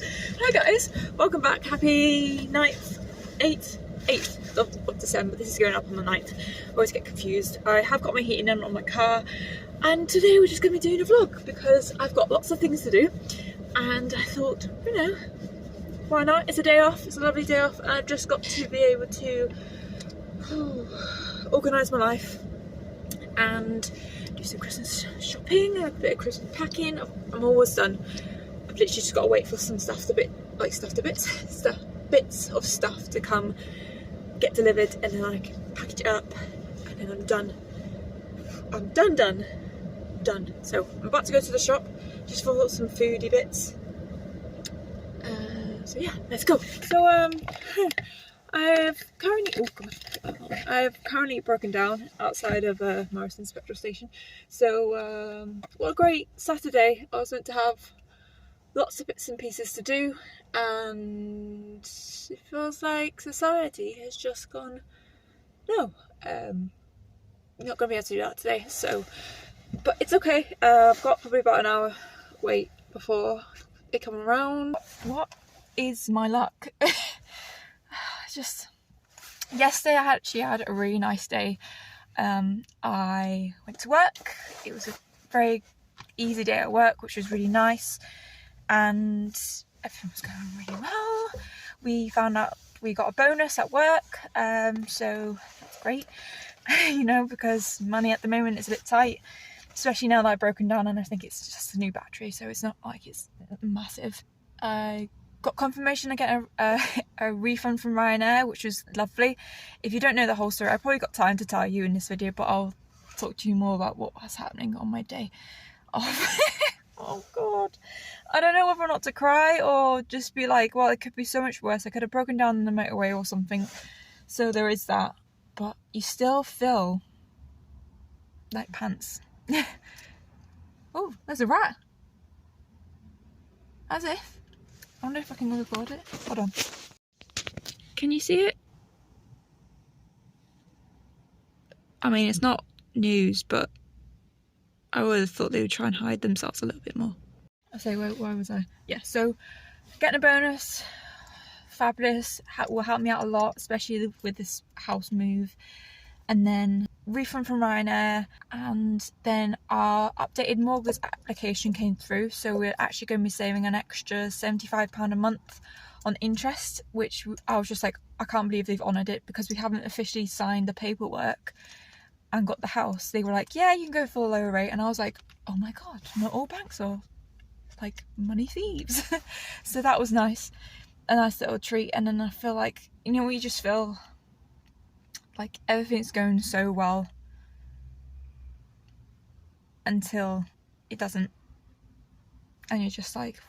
Hi guys, welcome back. Happy 8th of December. This is going up on the 9th. I always get confused. I have got my heating on my car, and today we're just going to be doing a vlog because I've got lots of things to do, and I thought, you know, why not? It's a day off. It's a lovely day off, and I've just got to be able to organise my life and do some Christmas shopping and a bit of Christmas packing. I'm almost done. I've literally just got to wait for some bits of stuff to come get delivered, and then I can package it up, and then I'm done. I'm done. So I'm about to go to the shop just for some foodie bits. So yeah, let's go. So I've currently broken down outside of Morrison's petrol station. So what a great Saturday. I was meant to have lots of bits and pieces to do, and it feels like society has just gone, no, you're not going to be able to do that today. So, but it's okay. I've got probably about an hour wait before they come around. What is my luck? Just yesterday I actually had a really nice day. I went to work. It was a very easy day at work, which was really nice, and everything was going really well. We found out we got a bonus at work, so that's great. You know, because money at the moment is a bit tight, especially now that I've broken down, and I think it's just a new battery, so it's not like it's massive. I got confirmation I get a refund from Ryanair, which was lovely. If you don't know the whole story, I probably got time to tell you in this video, but I'll talk to you more about what was happening on my day off. Oh god, I don't know whether or not to cry or just be like, well, it could be so much worse. I could have broken down in the motorway or something. So there is that, but you still feel like pants. Oh, there's a rat. As if. I wonder if I can record it. Hold on. Can you see it? I mean, it's not news, but I would have thought they would try and hide themselves a little bit more. I say, where was I? Yeah, so getting a bonus, fabulous, will help me out a lot, especially with this house move. And then refund from Ryanair, and then our updated mortgage application came through, so we're actually going to be saving an extra £75 a month on interest, which I was just like, I can't believe they've honoured it, because we haven't officially signed the paperwork and got the house. They were like, yeah, you can go for a lower rate, and I was like, oh my god, not all banks are like money thieves. So that was nice, a nice little treat. And then I feel like, you know, you just feel like everything's going so well until it doesn't, and you're just like,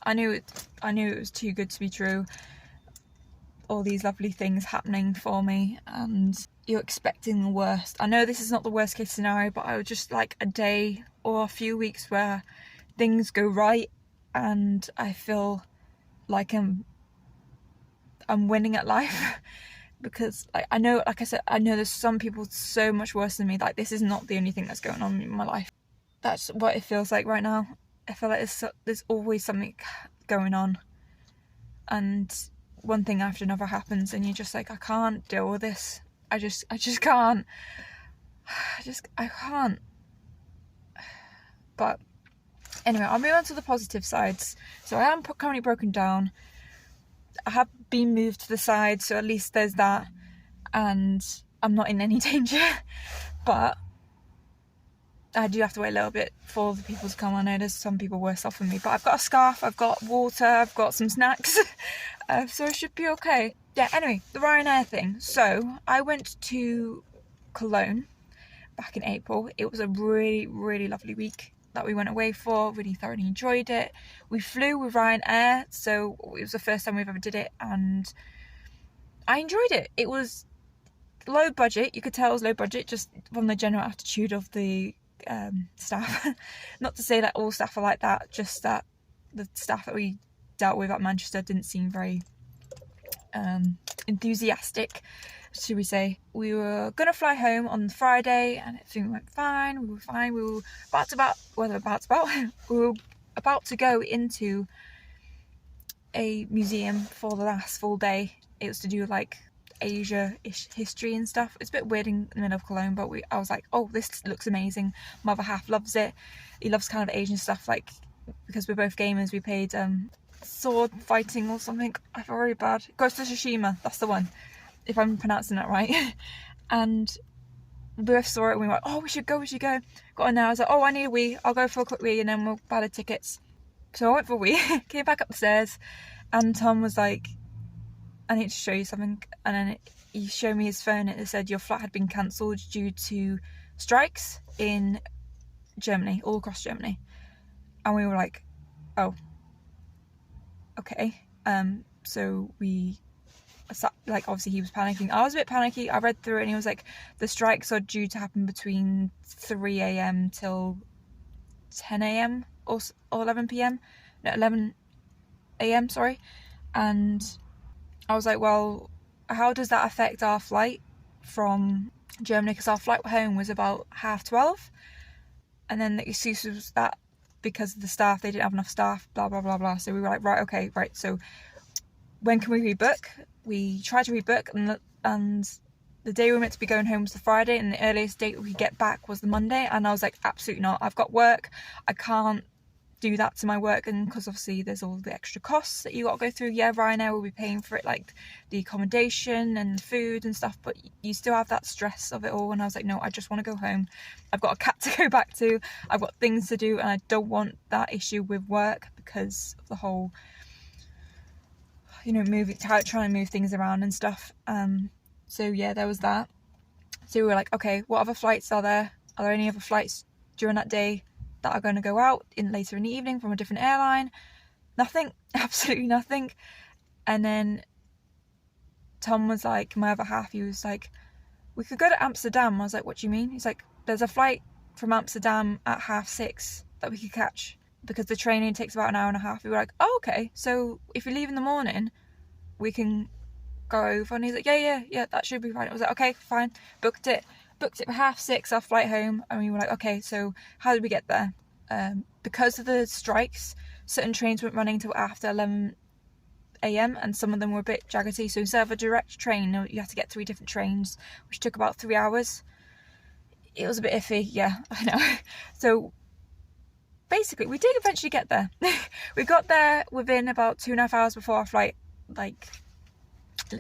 I knew it was too good to be true. All these lovely things happening for me, and you're expecting the worst. I know this is not the worst case scenario, but I would just like a day or a few weeks where things go right and I feel like I'm winning at life. Because like, I know, like I said, I know there's some people so much worse than me. Like, this is not the only thing that's going on in my life. That's what it feels like right now. I feel like there's always something going on, and one thing after another happens, and you're just like, I can't deal with this. I just can't. I can't. But anyway, I'll move on to the positive sides. So I am currently broken down. I have been moved to the side, so at least there's that, and I'm not in any danger. But I do have to wait a little bit for the people to come. I know there's some people worse off than me, but I've got a scarf, I've got water, I've got some snacks, so I should be okay. Yeah, anyway, the Ryanair thing. So I went to Cologne back in April. It was a really, really lovely week that we went away for. Really thoroughly enjoyed it. We flew with Ryanair, so it was the first time we've ever did it, and I enjoyed it. It was low budget. You could tell it was low budget just from the general attitude of the staff. Not to say that all staff are like that, just that the staff that we dealt with at Manchester didn't seem very enthusiastic, should we say. We were gonna fly home on Friday and everything went fine. We were fine. We were about to go into a museum for the last full day. It was to do like Asia-ish history and stuff. It's a bit weird in the middle of Cologne, but I was like, oh, this looks amazing. My other half loves it. He loves kind of Asian stuff, like, because we're both gamers. We played sword fighting or something. I feel really bad. Ghost of Tsushima, that's the one, if I'm pronouncing that right. And we both saw it and we were like, oh, we should go. Got in there, I was like, oh, I need a wee. I'll go for a quick wee and then we'll buy the tickets. So I went for a wee, came back up the stairs, and Tom was like, I need to show you something. And then he showed me his phone and it said your flight had been cancelled due to strikes in Germany, all across Germany. And we were like, oh, okay. So we, like, obviously he was panicking. I was a bit panicky. I read through it and he was like, the strikes are due to happen between 3 a.m. till 10 a.m. or 11 p.m. No, 11 a.m. sorry. And I was like, well, how does that affect our flight from Germany? Because our flight home was about 12:30. And then the excuse was that because of the staff, they didn't have enough staff, blah, blah, blah, blah. So we were like, right, okay, right. So when can we rebook? We tried to rebook and the day we were meant to be going home was the Friday and the earliest date we could get back was the Monday. And I was like, absolutely not. I've got work. I can't do that to my work, and because obviously there's all the extra costs that you got to go through. Yeah, Ryanair will be paying for it, like the accommodation and food and stuff, but you still have that stress of it all. And I was like, no, I just want to go home. I've got a cat to go back to, I've got things to do, and I don't want that issue with work because of the whole, you know, trying to move things around and stuff. So yeah, there was that. So we were like, okay, what other flights are there? Are there any other flights during that day that are going to go out later in the evening from a different airline? Nothing, absolutely nothing. And then Tom was like, my other half, he was like, we could go to Amsterdam. I was like, what do you mean? He's like, there's a flight from Amsterdam at 6:30 that we could catch because the training takes about an hour and a half. We were like, oh, okay, so if you leave in the morning we can go over. And he's like, yeah, that should be fine. I was like, okay, fine. Booked it for 6:30, our flight home. And we were like, okay, so how did we get there? Because of the strikes, certain trains weren't running till after 11 a.m. and some of them were a bit jaggedy. So instead of a direct train, you had to get 3 different trains, which took about 3 hours. It was a bit iffy, yeah, I know. So basically, we did eventually get there. We got there within about 2.5 hours before our flight, like,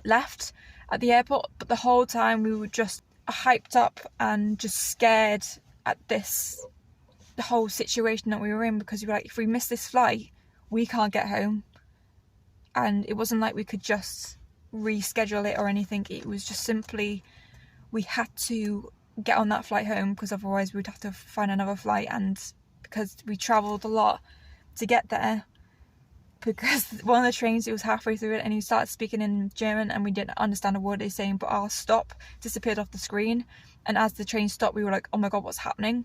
left at the airport. But the whole time we were just hyped up and just scared at the whole situation that we were in, because we were like, if we miss this flight, we can't get home. And it wasn't like we could just reschedule it or anything. It was just simply, we had to get on that flight home, because otherwise we'd have to find another flight. And because we travelled a lot to get there, because one of the trains, it was halfway through it and he started speaking in German and we didn't understand a word he was saying, but our stop disappeared off the screen. And as the train stopped, we were like, oh my god, what's happening?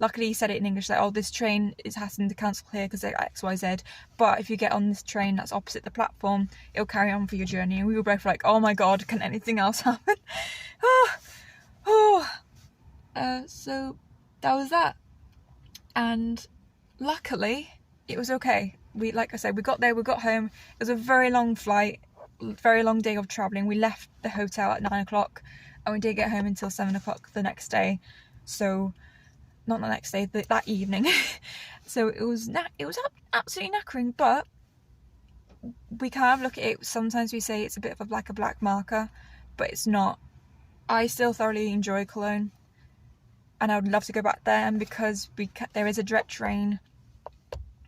Luckily he said it in English, like, oh, this train is having to cancel here because of XYZ, but if you get on this train that's opposite the platform, it'll carry on for your journey. And we were both like, oh my god, can anything else happen? So that was that. And luckily it was okay. Like I said, we got there, we got home. It was a very long flight, very long day of travelling. We left the hotel at 9 o'clock and we didn't get home until 7 o'clock the next day. So, not the next day, that evening. So it was absolutely knackering, but we kind of look at it, sometimes we say it's a bit of a black marker, but it's not. I still thoroughly enjoy Cologne and I would love to go back there, and because there is a direct train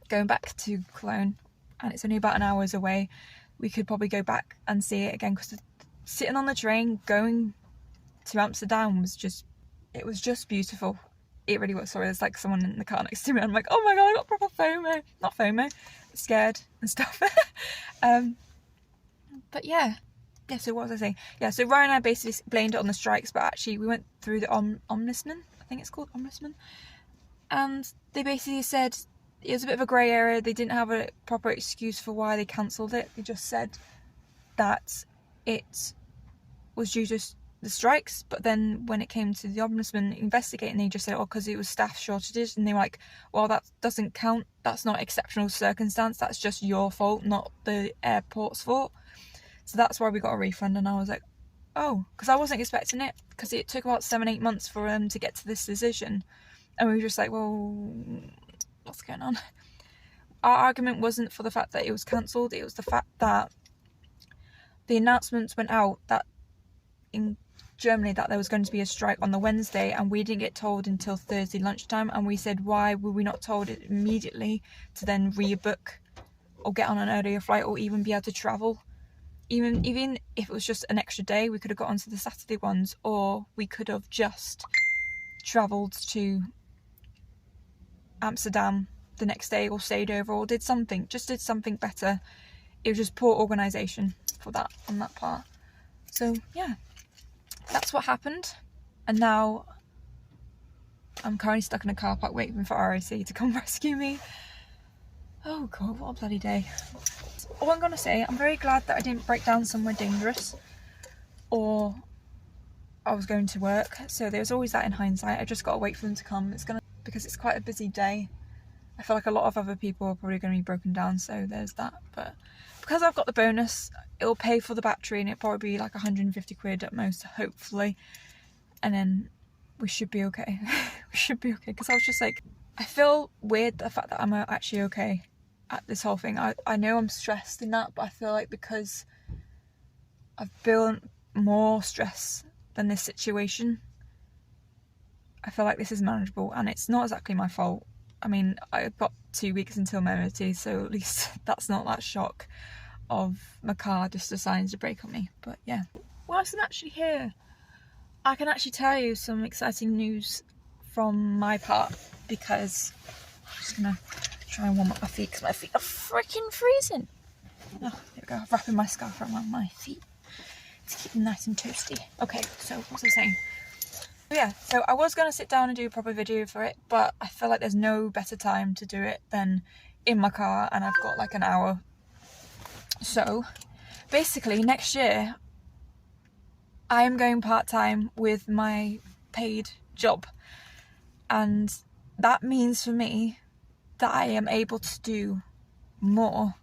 going back to Cologne and it's only about an hour's away, we could probably go back and see it again, because sitting on the train going to Amsterdam was just beautiful. It really was. Sorry, there's like someone in the car next to me. I'm like, oh my god, I got proper FOMO. Not FOMO, scared and stuff. But yeah, so what was I saying? Yeah, so Ryan and I basically blamed it on the strikes, but actually we went through the Ombudsman, I think it's called Ombudsman, and they basically said it was a bit of a grey area. They didn't have a proper excuse for why they cancelled it. They just said that it was due to the strikes, but then when it came to the ombudsman investigating, they just said, oh, because it was staff shortages, and they were like, well, that doesn't count, that's not exceptional circumstance, that's just your fault, not the airport's fault. So that's why we got a refund. And I was like, oh, because I wasn't expecting it, because it took about 7-8 months for them to get to this decision, and we were just like, well, what's going on? Our argument wasn't for the fact that it was cancelled, it was the fact that the announcements went out that in Germany that there was going to be a strike on the Wednesday, and we didn't get told until Thursday lunchtime, and we said, why were we not told it immediately to then rebook or get on an earlier flight or even be able to travel? Even if it was just an extra day, we could have got onto the Saturday ones, or we could have just travelled to Amsterdam the next day or stayed over or did something better. It was just poor organisation for that on that part. So yeah, that's what happened, and now I'm currently stuck in a car park waiting for RAC to come rescue me. Oh god, what a bloody day. All I'm gonna say, I'm very glad that I didn't break down somewhere dangerous or I was going to work, so there's always that in hindsight. I just gotta wait for them to come. Because it's quite a busy day. I feel like a lot of other people are probably going to be broken down, so there's that. But because I've got the bonus, it'll pay for the battery, and it'll probably be like 150 quid at most, hopefully. And then we should be okay. We should be okay. Because I was just like, I feel weird, the fact that I'm actually okay at this whole thing. I know I'm stressed in that, but I feel like because I've built more stress than this situation, I feel like this is manageable, and it's not exactly my fault. I mean, I've got 2 weeks until my MOT, so at least that's not that shock of my car just deciding to brake on me. But yeah, whilst I'm actually here, I can actually tell you some exciting news from my part, because I'm just gonna try and warm up my feet because my feet are freaking freezing. Oh, there we go, wrapping my scarf around my feet to keep them nice and toasty. Okay, so what was I saying? Yeah, so I was going to sit down and do a proper video for it, but I feel like there's no better time to do it than in my car, and I've got like an hour. So basically next year I am going part-time with my paid job, and that means for me that I am able to do more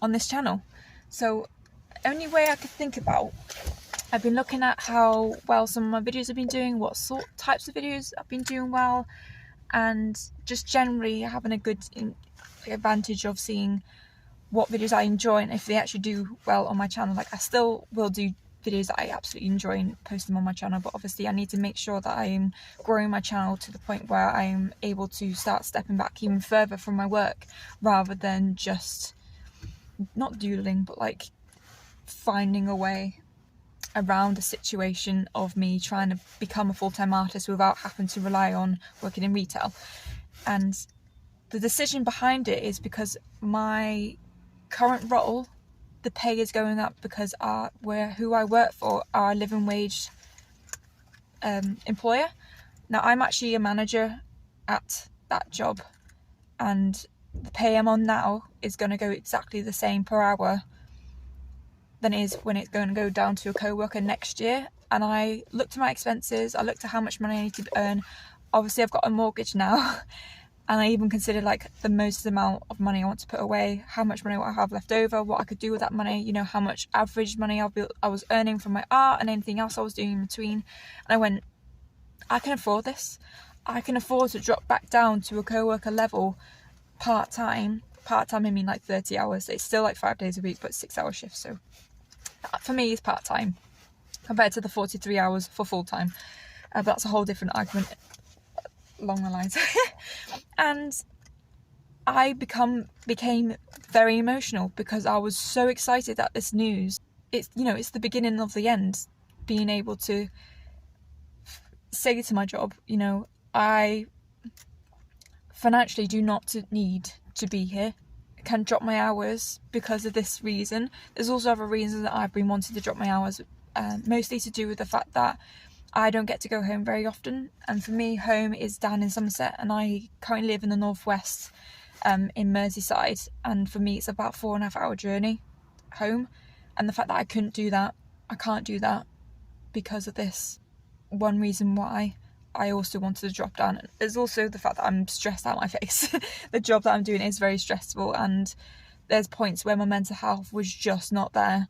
on this channel. So only way I could think about, I've been looking at how well some of my videos have been doing, what types of videos have been doing well, and just generally having a good advantage of seeing what videos I enjoy and if they actually do well on my channel. Like, I still will do videos that I absolutely enjoy and post them on my channel, but obviously I need to make sure that I am growing my channel to the point where I am able to start stepping back even further from my work, rather than just not doodling, but like finding a way around a situation of me trying to become a full-time artist without having to rely on working in retail. And the decision behind it is because my current role, the pay is going up because who I work for are a living wage employer. Now, I'm actually a manager at that job, and the pay I'm on now is going to go exactly the same per hour than it is when it's going to go down to a co-worker next year. And I looked at my expenses, I looked at how much money I need to earn. Obviously I've got a mortgage now, and I even considered like the most amount of money I want to put away, how much money I have left over, what I could do with that money, you know, how much average money I was earning from my art and anything else I was doing in between. And I went, I can afford this. I can afford to drop back down to a co-worker level part-time. Part-time I mean like 30 hours. It's still like 5 days a week, but 6-hour shifts. So for me, it's part-time compared to the 43 hours for full-time. But that's a whole different argument along the lines. And I became very emotional because I was so excited at this news. It's, you know, it's the beginning of the end, being able to say to my job, you know, I financially do not need to be here. I can drop my hours because of this reason. There's also other reasons that I've been wanting to drop my hours, mostly to do with the fact that I don't get to go home very often, and for me home is down in Somerset, and I currently live in the northwest in Merseyside, and for me it's about 4.5 hour journey home, and the fact that I can't do that because of this. One reason why I also wanted to drop down is also the fact that I'm stressed out my face. The job that I'm doing is very stressful, and there's points where my mental health was just not there,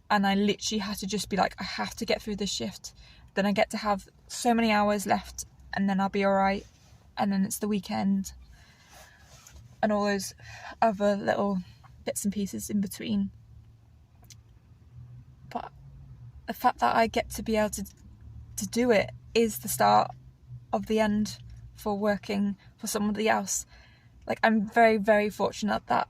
and I literally had to just be like, I have to get through this shift, then I get to have so many hours left, and then I'll be alright, and then it's the weekend and all those other little bits and pieces in between. But the fact that I get to be able to do it is the start of the end for working for somebody else. Like, I'm very, very fortunate that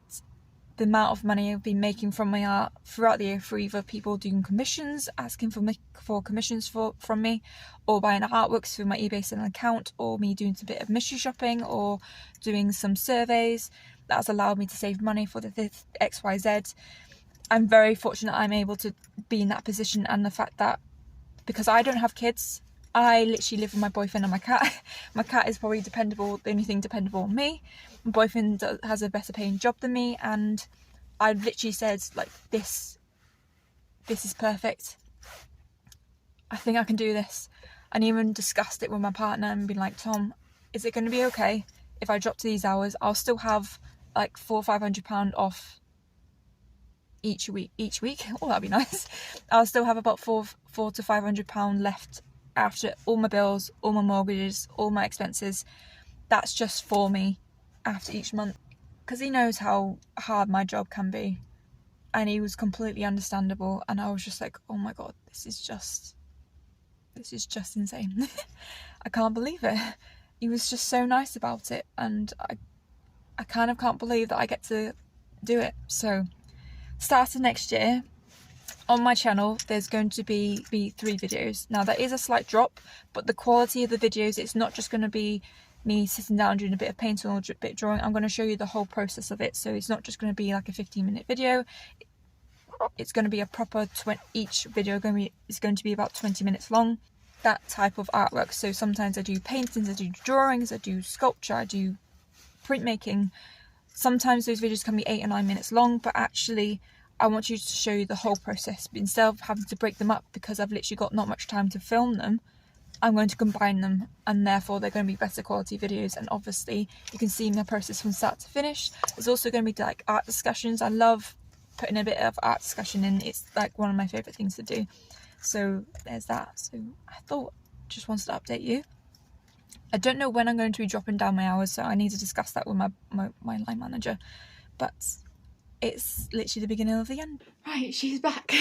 the amount of money I've been making from my art throughout the year, for either people doing commissions, asking for commissions from me, or buying artworks through my eBay selling account, or me doing a bit of mystery shopping, or doing some surveys, that has allowed me to save money for the XYZ. I'm very fortunate I'm able to be in that position, and the fact that because I don't have kids, I literally live with my boyfriend and my cat. My cat is probably the only thing dependable on me. My boyfriend has a better paying job than me, and I've literally said, like, this is perfect. I think I can do this. And even discussed it with my partner and been like, Tom, is it going to be okay if I drop to these hours? I'll still have like £400 or £500 off each week. Oh, that'd be nice. I'll still have about £400 to £500 left after all my bills, all my mortgages, all my expenses. That's just for me after each month, because he knows how hard my job can be, and he was completely understandable. And I was just like, oh my god, this is just insane. I can't believe it. He was just so nice about it, and I kind of can't believe that I get to do it. So starting next year, on my channel, there's going to be 3 videos. Now, there is a slight drop, but the quality of the videos, it's not just going to be me sitting down doing a bit of painting or a bit of drawing. I'm going to show you the whole process of it. So it's not just going to be like a 15-minute video. It's going to be a proper, each video is going to be about 20 minutes long. That type of artwork. So sometimes I do paintings, I do drawings, I do sculpture, I do printmaking. Sometimes those videos can be 8 or 9 minutes long, but actually I want you to show you the whole process. Instead of having to break them up, because I've literally got not much time to film them, I'm going to combine them, and therefore they're going to be better quality videos. And obviously you can see my process from start to finish. There's also going to be like art discussions. I love putting a bit of art discussion in. It's like one of my favourite things to do. So there's that. So I thought, just wanted to update you. I don't know when I'm going to be dropping down my hours, so I need to discuss that with my line manager. But it's literally the beginning of the end. Right, she's back.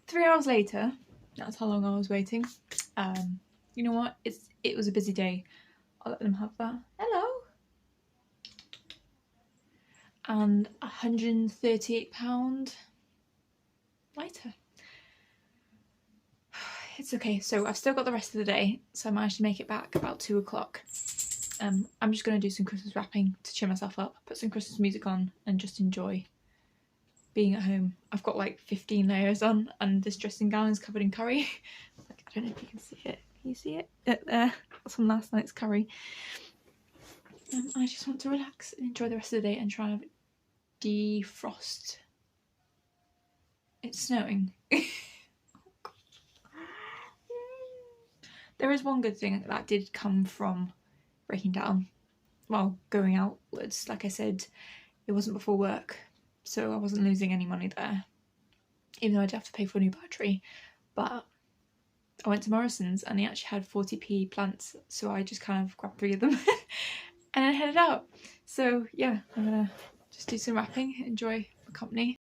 3 hours later. That's how long I was waiting. You know what? It was a busy day. I'll let them have that. Hello. And £138 later. It's okay. So I've still got the rest of the day. So I managed to make it back about 2 o'clock. I'm just going to do some Christmas wrapping to cheer myself up, put some Christmas music on, and just enjoy being at home. I've got like 15 layers on, and this dressing gown is covered in curry. Like, I don't know if you can see it. Can you see it? There. That's from last night's curry. I just want to relax and enjoy the rest of the day and try and defrost. It's snowing. There is one good thing that did come from breaking down. Well, going outwards. Like I said, it wasn't before work, so I wasn't losing any money there, even though I'd have to pay for a new battery. But I went to Morrison's and they actually had 40p plants, so I just kind of grabbed 3 of them and I headed out. So yeah, I'm gonna just do some wrapping, enjoy the company.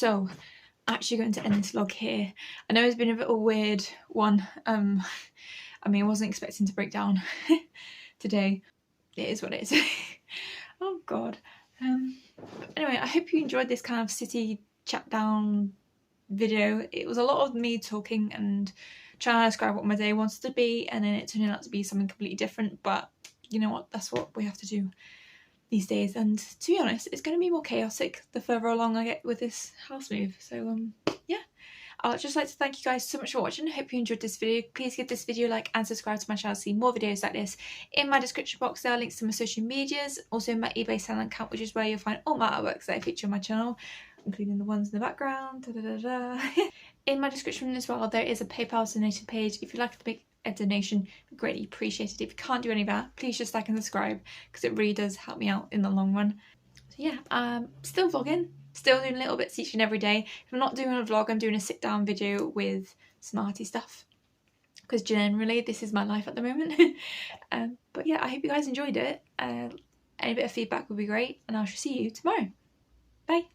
So actually going to end this vlog here. I know it's been a bit of a weird one. I mean, I wasn't expecting to break down today. It is what it is. Oh god. But anyway, I hope you enjoyed this kind of city chat down video. It was a lot of me talking and trying to describe what my day wanted to be, and then it turned out to be something completely different, but you know what, that's what we have to do these days. And to be honest, it's going to be more chaotic the further along I get with this house move. So yeah, I'd just like to thank you guys so much for watching. I hope you enjoyed this video. Please give this video a like and subscribe to my channel to see more videos like this. In my description box there are links to my social medias, also my eBay selling account, which is where you'll find all my artworks that I feature on my channel, including the ones in the background. In my description as well there is a PayPal donation page. If you'd like to make a donation, greatly appreciated. If you can't do any of that, please just like and subscribe, because it really does help me out in the long run. So yeah, still vlogging, still doing little bits each and every day. If I'm not doing a vlog, I'm doing a sit down video with some arty stuff, because generally this is my life at the moment. But yeah, I hope you guys enjoyed it. Any bit of feedback would be great, and I shall see you tomorrow. Bye.